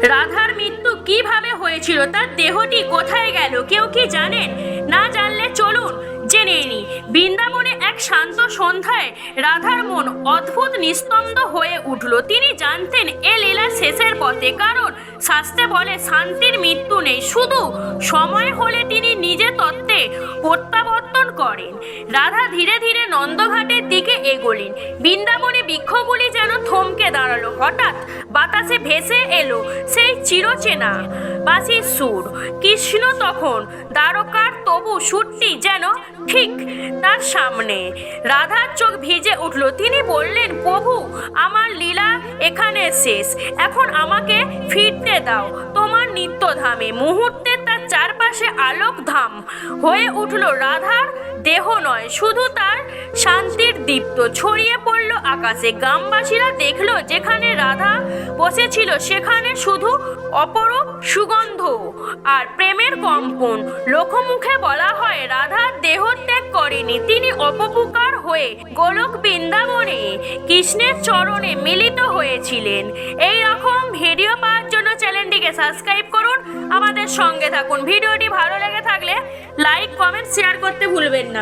রাধার মৃত্যু কিভাবে হয়েছিল, তার দেহটি কোথায় গেল, কেউ কি জানেন? না জানলে চলুন জেনে নিই। বৃন্দাবনে এক শান্ত সন্ধ্যায় রাধার মন অদ্ভুত নিস্তব্ধ হয়ে উঠল। তিনি জানতেন এ লীলা শেষের পথে, কারণ শাস্ত্রে বলে শান্তির মৃত্যু নেই, শুধু সময় হলে তিনি নিজে তত্ত্বে প্রত্যাবর্তন করেন। রাধা ধীরে ধীরে নন্দঘাটের দিকে এগোলেন। বৃন্দাবনে বৃক্ষগুলি যেন থমকে দাঁড়ালো। হঠাৎ বাতাসে ভেসে এলো সেই চিরচেনা বাঁশির সুর। কৃষ্ণ তখন দ্বারকার, তবু সুরটি যেন ঠিক তার সামনে। রাধার চোখ ভিজে উঠল। তিনি বললেন, প্রভু, আমার লীলা এখানে শেষ, এখন আমাকে ফিরতে দাও তোমার নিত্যধামে। মুহূর্তে তার চারপাশে আলোক ধাম হয়ে উঠল। রাধার দেহ নয়, শুধু তার শান্তির দীপ্ত ছড়িয়ে পড়ল আকাশে। গ্রামবাসীরা দেখল যেখানে রাধা বসেছিল সেখানে শুধু অপরূপ সুগন্ধ আর প্রেমের কম্পন। লোকমুখে বলা হয় রাধা দেহ ত্যাগ করেনি, তিনি অপপুকার হয়ে গোলক বৃন্দাবনে কৃষ্ণের চরণে মিলিত হয়েছিলেন। এই রকম ভিডিও পাওয়ার জন্য চ্যানেলটিকে সাবস্ক্রাইব করুন, আমাদের সঙ্গে থাকুন। ভিডিওটি ভালো লেগে থাকলে লাইক, কমেন্ট, শেয়ার করতে ভুলবেন না।